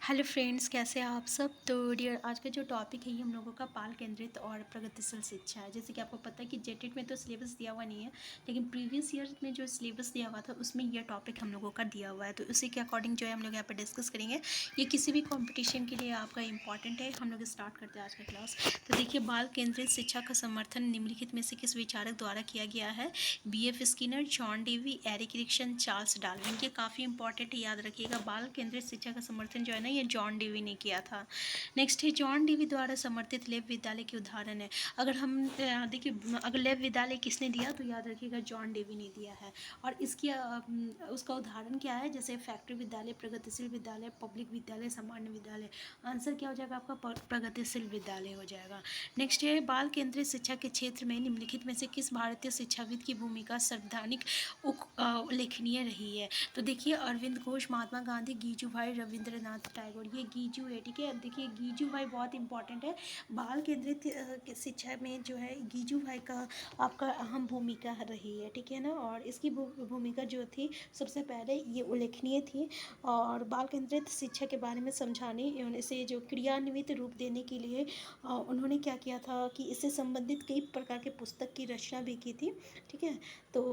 Hello friends, कैसे हैं आप सब। तो डियर, आज का जो टॉपिक है ये हम लोगों का बाल केंद्रित और प्रगतिशील शिक्षा है। जैसे कि आपको पता है कि जेटेट में तो सिलेबस दिया हुआ नहीं है, लेकिन प्रीवियस ईयर में जो सिलेबस दिया हुआ था उसमें यह टॉपिक हम लोगों का दिया हुआ है। तो उसी के अकॉर्डिंग जो है हम लोग यहाँ पर डिस्कस करेंगे। ये किसी भी कॉम्पिटिशन के लिए आपका इंपॉर्टेंट है। हम लोग स्टार्ट करते हैं आज का क्लास। तो देखिए, बाल केंद्रित शिक्षा का समर्थन निम्नलिखित में से किस विचारक द्वारा किया गया है। BF Skinner, John Dewey, Erik Erikson, Charles Darwin. ये काफ़ी इंपॉर्टेंट है, याद रखिएगा। बाल केंद्रित शिक्षा का समर्थन जो है ना, ये जॉन डेवी ने किया था। नेक्स्ट है, जॉन डेवी द्वारा समर्थित लेब विद्यालय के उदाहरण है। अगर हम देखिए, अगर लेब विद्यालय किसने दिया तो याद रखिएगा जॉन डेवी ने दिया है। और इसकी उसका उदाहरण क्या है, जैसे फैक्ट्री विद्यालय, प्रगतिशील विद्यालय, पब्लिक विद्यालय, सामान्य विद्यालय। आंसर क्या हो जाएगा आपका, प्रगतिशील विद्यालय हो जाएगा। नेक्स्ट है, बाल केंद्रित शिक्षा के क्षेत्र में निम्नलिखित में से किस भारतीय शिक्षाविद की भूमिका संवैधानिक उल्लेखनीय रही है। तो देखिए, अरविंद घोष, महात्मा गांधी, गीजू भाई, रविंद्रनाथ टैगोर। ये गीजू है, ठीक है। देखिए, गीजू भाई बहुत इंपॉर्टेंट है। बाल केंद्रित शिक्षा में जो है गीजू भाई का आपका अहम भूमिका रही है, ठीक है ना। और इसकी भूमिका जो थी सबसे पहले ये उल्लेखनीय थी। और बाल केंद्रित शिक्षा के बारे में समझाने, इसे जो क्रियान्वित रूप देने के लिए उन्होंने क्या किया था कि इससे संबंधित कई प्रकार के पुस्तक की रचना भी की थी, ठीक है। तो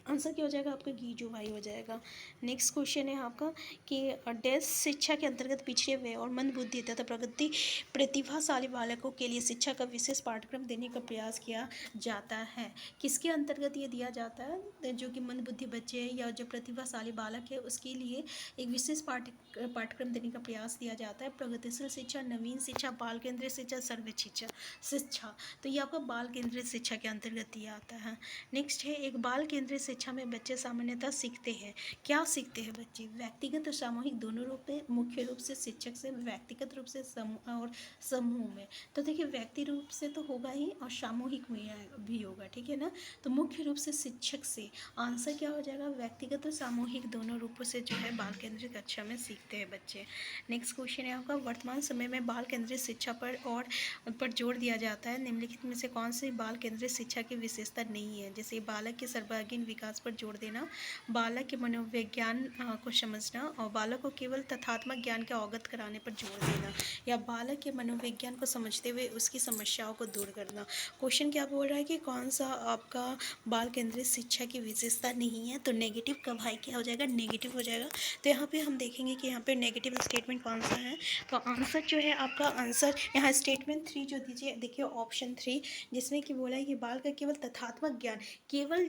आंसर क्या हो जाएगा आपका, गीजू भाई हो जाएगा। नेक्स्ट क्वेश्चन है आपका कि डैश शिक्षा के अंतर्गत पिछड़े हुए और मंदबुद्धि तथा प्रगति प्रतिभाशाली बालकों के लिए शिक्षा का विशेष पाठ्यक्रम देने का प्रयास किया जाता है। किसके अंतर्गत ये दिया जाता है, जो कि मंदबुद्धि बच्चे या जो प्रतिभाशाली बालक है उसके लिए एक विशेष पाठ्यक्रम देने का प्रयास किया जाता है। प्रगतिशील शिक्षा, नवीन शिक्षा, बाल केंद्रित शिक्षा, सर्व शिक्षा। तो ये आपका बाल केंद्रित शिक्षा के अंतर्गत दिया आता है। नेक्स्ट है, एक बाल केंद्रित शिक्षा में बच्चे सामान्यतः सीखते हैं। क्या सीखते हैं बच्चे, व्यक्तिगत और सामूहिक दोनों रूप में, मुख्य रूप से शिक्षक से, व्यक्तिगत रूप से समूह और समूह में। तो देखिए, व्यक्ति रूप से तो होगा ही और सामूहिक में भी होगा, ठीक है ना। तो मुख्य रूप से शिक्षक से। आंसर क्या हो जाएगा, व्यक्तिगत और सामूहिक दोनों रूपों से जो है बाल केंद्रित कक्षा में सीखते हैं बच्चे। नेक्स्ट क्वेश्चन है आपका, वर्तमान समय में बाल केंद्रित शिक्षा पर जोर दिया जाता है। निम्नलिखित में से कौन सी बाल केंद्रित शिक्षा की विशेषता नहीं है। जैसे बालक के सर्वांगीण विकास पर जोर देना, बालक के मनोविज्ञान को समझना, और बालक को केवल तथ्यात्मक ज्ञान के अवगत कराने पर जोर देना, या बालक के मनोविज्ञान को समझते हुए उसकी समस्याओं को दूर करना। क्वेश्चन क्या बोल रहा है कि कौन सा आपका बाल केंद्रित शिक्षा की विशेषता नहीं है। तो नेगेटिव का भाई क्या हो जाएगा, नेगेटिव हो जाएगा। तो यहाँ पे हम देखेंगे कि यहाँ पे नेगेटिव स्टेटमेंट कौन सा है। तो आंसर जो है आपका, आंसर यहाँ स्टेटमेंट 3 जो दीजिए, देखिए ऑप्शन 3, जिसमें कि बोला है कि बाल का केवल तथ्यात्मक ज्ञान, केवल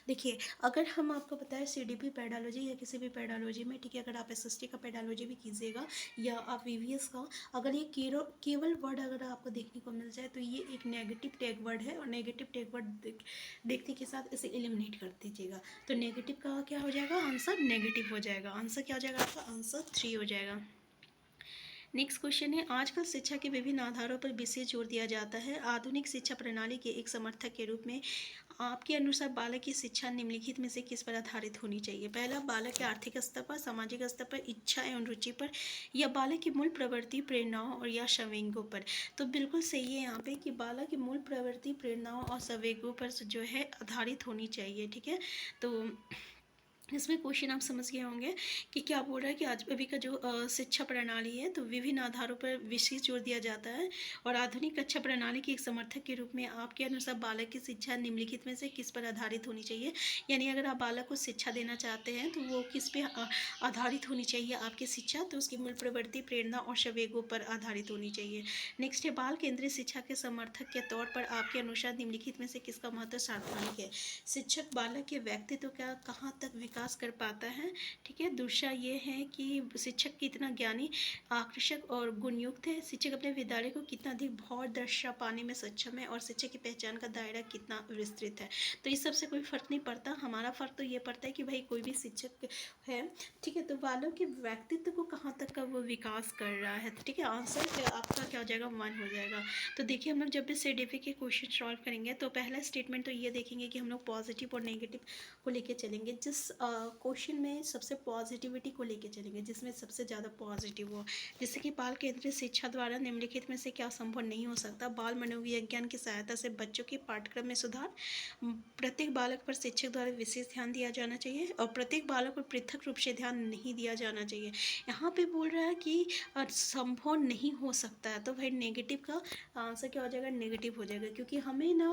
देखिए, अगर हम आपको पता है CDP पेडालॉजी या किसी भी पेडालॉजी में, ठीक है, अगर आप SST का पेडालॉजी भी कीजिएगा या आप VVS का, अगर ये केवल वर्ड अगर आपको देखने को मिल जाए तो ये एक नेगेटिव टैग वर्ड है। और नेगेटिव टैग वर्ड देखने के साथ इसे एलिमिनेट कर दीजिएगा। तो नेगेटिव का क्या हो जाएगा, आंसर नेगेटिव हो जाएगा। आंसर क्या हो जाएगा आपका, आंसर 3 हो जाएगा। नेक्स्ट क्वेश्चन है, आजकल शिक्षा के विभिन्न आधारों पर विशेष जोर दिया जाता है। आधुनिक शिक्षा प्रणाली के एक समर्थक के रूप में आपके अनुसार बालक की शिक्षा निम्नलिखित में से किस पर आधारित होनी चाहिए। पहला, बालक के आर्थिक स्तर पर, सामाजिक स्तर पर, इच्छा एवं रुचि पर, या बालक की मूल प्रवृत्ति, प्रेरणाओं और या संवेगों पर। तो बिल्कुल सही है यहाँ पे कि बालक की मूल प्रवृत्ति, प्रेरणाओं और संवेगों पर जो है आधारित होनी चाहिए, ठीक है। तो इसमें क्वेश्चन आप समझ गए होंगे कि क्या बोल रहा है कि आज अभी का जो शिक्षा प्रणाली है तो विभिन्न आधारों पर विशेष जोर दिया जाता है। और आधुनिक शिक्षा प्रणाली के एक समर्थक के रूप में आपके अनुसार बालक की शिक्षा निम्नलिखित में से किस पर आधारित होनी चाहिए। यानी अगर आप बालक को शिक्षा देना चाहते हैं तो वो किस पे आधारित होनी चाहिए आपकी शिक्षा, तो उसकी मूल प्रवृत्ति, प्रेरणा और संवेगों पर आधारित होनी चाहिए। नेक्स्ट है, बाल केंद्रित शिक्षा के समर्थक के तौर पर आपके अनुसार निम्नलिखित में से किसका महत्व सार्वधानिक है। शिक्षक बालक के व्यक्तित्व का कहाँ तक विकास कर पाता है, ठीक है। दूसरा ये है कि शिक्षक कितना ज्ञानी, आकर्षक और गुणयुक्त है। शिक्षक अपने विद्यालय को कितना अधिक भावदर्शिता पाने में सक्षम है, और शिक्षक की पहचान का दायरा कितना विस्तृत है। तो इस सबसे कोई फर्क नहीं पड़ता। हमारा फर्क तो ये पड़ता है कि भाई कोई भी शिक्षक है, ठीक है, तो बालक के व्यक्तित्व को कहाँ तक का वो विकास कर रहा है, ठीक है। आंसर आपका क्या हो जाएगा, 1 हो जाएगा। तो देखिए, हम लोग जब भी CDP के क्वेश्चन सॉल्व करेंगे तो पहला स्टेटमेंट तो ये देखेंगे कि हम लोग पॉजिटिव और नेगेटिव को लेके चलेंगे। जिस क्वेश्चन में सबसे पॉजिटिविटी को लेके चलेंगे, जिसमें सबसे ज़्यादा पॉजिटिव हो। जैसे कि बाल केंद्रित शिक्षा द्वारा निम्नलिखित में से क्या संभव नहीं हो सकता। बाल मनोविज्ञान की सहायता से बच्चों के पाठ्यक्रम में सुधार। प्रत्येक बालक पर शिक्षक द्वारा विशेष ध्यान दिया जाना चाहिए और प्रत्येक बालक पर पृथक रूप से ध्यान नहीं दिया जाना चाहिए। यहाँ पे बोल रहा है कि संभव नहीं हो सकता है, तो भाई नेगेटिव का आंसर क्या हो जाएगा, नेगेटिव हो जाएगा। क्योंकि हमें ना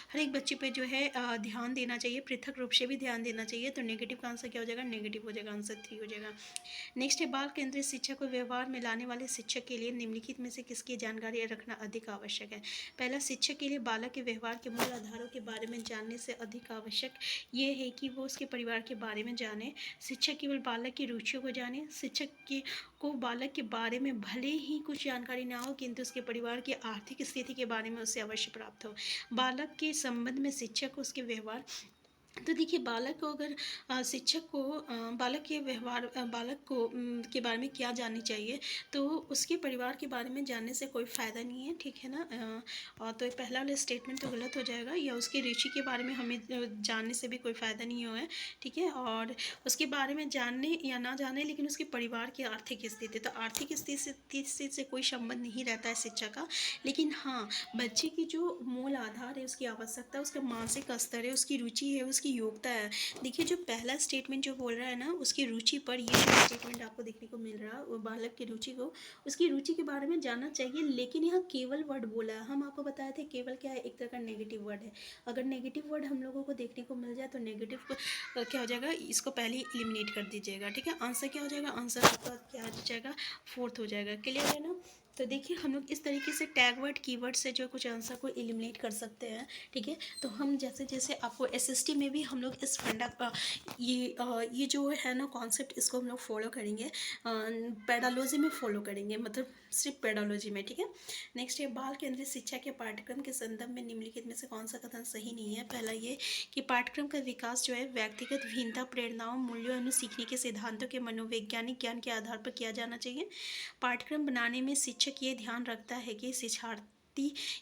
हर एक बच्चे पे जो है ध्यान देना चाहिए, पृथक रूप से भी ध्यान देना चाहिए। तो नेगेटिव का आंसर क्या हो जाएगा, नेगेटिव हो जाएगा, आंसर 3 हो जाएगा। नेक्स्ट है, बाल केंद्रित शिक्षा को व्यवहार में लाने वाले शिक्षक के लिए निम्नलिखित में से किसकी जानकारी रखना अधिक आवश्यक है। पहला, शिक्षक के लिए बालक के व्यवहार के मूल आधारों के बारे में जानने से अधिक आवश्यक ये है कि वो उसके परिवार के बारे में जाने। शिक्षक केवल बालक की रुचियों को जाने। शिक्षक को बालक के बारे में भले ही कुछ जानकारी ना हो, किंतु उसके परिवार की आर्थिक स्थिति के बारे में उसे अवश्य प्राप्त हो। बालक के संबंध में शिक्षक को उसके व्यवहार, तो देखिए बालक को अगर शिक्षक को बालक के व्यवहार बालक को के बारे में क्या जाननी चाहिए, तो उसके परिवार के बारे में जानने से कोई फ़ायदा नहीं है, ठीक है ना। और तो पहला वाला स्टेटमेंट तो गलत हो जाएगा, या उसकी रुचि के बारे में हमें जानने से भी कोई फ़ायदा नहीं हुआ है, ठीक है। और उसके बारे में जानने या ना जाने, लेकिन उसके परिवार की आर्थिक स्थिति, तो आर्थिक स्थिति से कोई संबंध नहीं रहता है शिक्षा का। लेकिन हाँ, बच्चे की जो मूल आधार है, उसकी आवश्यकता, उसका मानसिक स्तर है, उसकी रुचि है, उसकी योग्यता है। देखिए जो पहला स्टेटमेंट जो बोल रहा है ना, उसकी रुचि पर, ये जो स्टेटमेंट आपको देखने को मिल रहा है, वो बालक की रुचि को, उसकी रुचि के बारे में जानना चाहिए। लेकिन यहाँ केवल वर्ड बोला है, हम आपको बताए थे केवल क्या है, एक तरह का नेगेटिव वर्ड है। अगर नेगेटिव वर्ड हम लोगों को देखने को मिल जाए तो नेगेटिव को क्या हो जाएगा, इसको पहले ही एलिमिनेट कर दीजिएगा, ठीक है। आंसर क्या हो जाएगा, आंसर आपका क्या हो जाएगा, 4th हो जाएगा। क्लियर है ना। तो देखिए हम लोग इस तरीके से टैग वर्ड कीवर्ड से जो कुछ आंसर को एलिमिनेट कर सकते हैं, ठीक है। तो हम जैसे जैसे आपको एसएसटी में भी हम लोग इस फंडा का ये जो है ना कॉन्सेप्ट, इसको हम लोग फॉलो करेंगे, पेडालॉजी में फॉलो करेंगे, मतलब सिर्फ पेडालॉजी में, ठीक है। नेक्स्ट है, बाल केंद्रित शिक्षा के पाठ्यक्रम के संदर्भ में निम्नलिखित में से कौन सा कथन सही नहीं है। पहला ये कि पाठ्यक्रम का विकास जो है व्यक्तिगत भिन्नता, प्रेरणाओं, मूल्यों एवं सीखने के सिद्धांतों के मनोवैज्ञानिक ज्ञान के आधार पर किया जाना चाहिए। पाठ्यक्रम बनाने में शिक्षक ये ध्यान रखता है कि शिक्षार्थी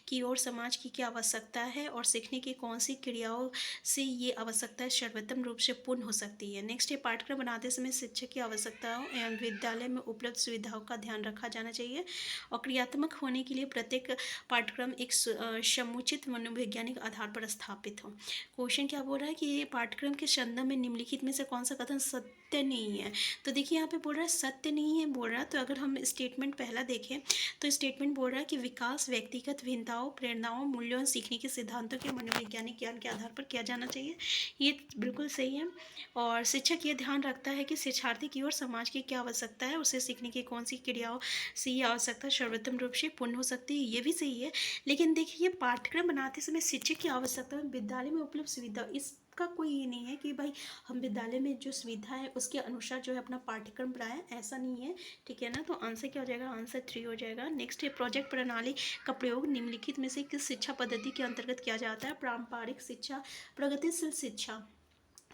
की और समाज की क्या आवश्यकता है और सीखने की कौन सी क्रियाओं से ये आवश्यकता सर्वोत्तम रूप से पूर्ण हो सकती है। नेक्स्ट है, पाठ्यक्रम बनाते समय शिक्षक की आवश्यकताओं एवं विद्यालय में उपलब्ध सुविधाओं का ध्यान रखा जाना चाहिए और क्रियात्मक होने के लिए प्रत्येक पाठ्यक्रम एक समुचित मनोवैज्ञानिक आधार पर स्थापित हो। क्वेश्चन क्या बोल रहा है कि ये पाठ्यक्रम के संदर्भ में निम्नलिखित में से कौन सा कथन सत्य नहीं है। तो देखिए यहाँ पे बोल रहा है सत्य नहीं है बोल रहा है, तो अगर हम स्टेटमेंट पहला देखें तो स्टेटमेंट बोल रहा है कि विकास व्यक्तिगत भिन्नताओं, प्रेरणाओं, मूल्यों और सीखने के सिद्धांतों के मनोवैज्ञानिक ज्ञान के आधार पर किया जाना चाहिए। ये बिल्कुल सही है। और शिक्षक ये ध्यान रखता है कि शिक्षार्थी की और समाज की क्या आवश्यकता है, उसे सीखने की कौन सी क्रियाओं से ये आवश्यकता सर्वोत्तम रूप से पूर्ण हो सकती है, ये भी सही है। लेकिन देखिए पाठ्यक्रम बनाते समय शिक्षक की आवश्यकता विद्यालय में उपलब्ध सुविधा, इसका कोई ये नहीं है कि भाई हम विद्यालय में जो सुविधा है उसके अनुसार जो है अपना पाठ्यक्रम पढ़ाएं, ऐसा नहीं है, ठीक है ना। तो आंसर क्या हो जाएगा, आंसर 3 हो जाएगा। नेक्स्ट है, प्रोजेक्ट प्रणाली का प्रयोग निम्नलिखित में से किस शिक्षा पद्धति के अंतर्गत किया जाता है। पारंपरिक शिक्षा, प्रगतिशील शिक्षा।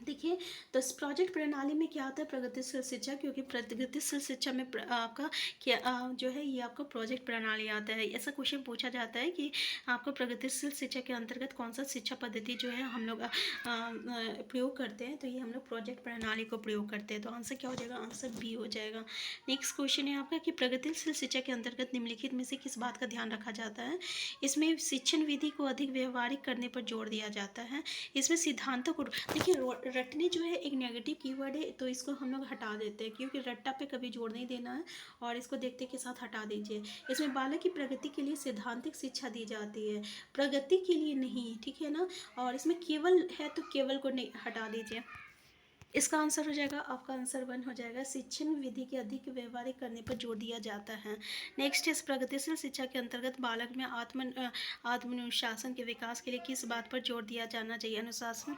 देखिए तो इस प्रोजेक्ट प्रणाली में क्या होता है, प्रगतिशील शिक्षा, क्योंकि प्रगतिशील शिक्षा में आपका क्या जो है ये आपका प्रोजेक्ट प्रणाली आता है। ऐसा क्वेश्चन पूछा जाता है कि आपको प्रगतिशील शिक्षा के अंतर्गत कौन सा शिक्षा पद्धति जो है हम लोग प्रयोग करते हैं, तो ये हम लोग प्रोजेक्ट प्रणाली को प्रयोग करते हैं। तो आंसर क्या हो जाएगा, आंसर बी हो जाएगा। नेक्स्ट क्वेश्चन है आपका कि प्रगतिशील शिक्षा के अंतर्गत निम्नलिखित में से किस बात का ध्यान रखा जाता है। इसमें शिक्षण विधि को अधिक व्यवहारिक करने पर जोर दिया जाता है। इसमें सिद्धांतों को, देखिए रटने जो है एक नेगेटिव कीवर्ड है, तो इसको हम लोग हटा देते हैं क्योंकि रट्टा पे कभी जोर नहीं देना है, और इसको देखते के साथ हटा दीजिए। इसमें बालक की प्रगति के लिए सैद्धांतिक शिक्षा दी जाती है, प्रगति के लिए नहीं, ठीक है ना। और इसमें केवल है तो केवल को नहीं, हटा दीजिए। इसका आंसर हो जाएगा, आपका आंसर 1 हो जाएगा। शिक्षण विधि के अधिक व्यवहारिक करने पर जोर दिया जाता है। नेक्स्ट इस प्रगतिशील शिक्षा के अंतर्गत बालक में आत्मनुशासन के विकास के लिए किस बात पर जोर दिया जाना चाहिए। अनुशासन,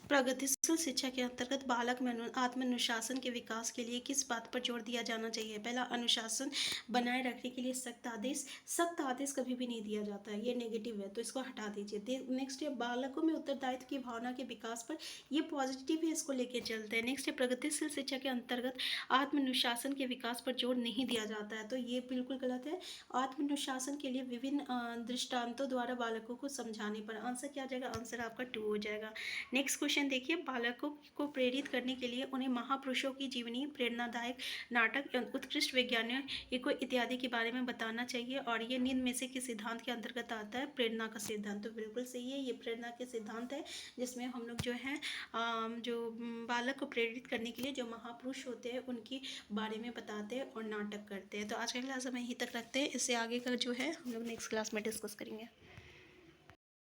प्रगतिशील शिक्षा के अंतर्गत बालक में आत्मानुशासन के विकास के लिए किस बात पर जोर दिया जाना चाहिए। पहला, अनुशासन बनाए रखने के लिए सख्त आदेश कभी भी नहीं दिया जाता है, ये नेगेटिव है, तो इसको हटा दीजिए। नेक्स्ट है, बालकों में उत्तरदायित्व की भावना के विकास पर, ये पॉजिटिव है, इसको लेके चलते हैं। नेक्स्ट है, प्रगतिशील शिक्षा के अंतर्गत आत्मानुशासन के विकास पर जोर नहीं दिया जाता है, तो ये बिल्कुल गलत है। आत्मानुशासन के लिए विभिन्न दृष्टांतों द्वारा बालकों को समझाने पर, आंसर क्या आ जाएगा, आंसर आपका 2 हो जाएगा। नेक्स्ट क्वेश्चन क्वेश्चन देखिए, बालकों को प्रेरित करने के लिए उन्हें महापुरुषों की जीवनी, प्रेरणादायक नाटक, उत्कृष्ट वैज्ञानिकों इत्यादि के बारे में बताना चाहिए। और ये निम्न में से किस सिद्धांत के अंतर्गत आता है? प्रेरणा का सिद्धांत। तो बिल्कुल सही है, ये प्रेरणा के सिद्धांत है, जिसमें हम लोग जो है जो बालक को प्रेरित करने के लिए जो महापुरुष होते हैं उनके बारे में बताते हैं और नाटक करते हैं। तो आज का क्लास हम यहीं तक रखते हैं, इससे आगे का जो है हम लोग नेक्स्ट क्लास में डिस्कस करेंगे।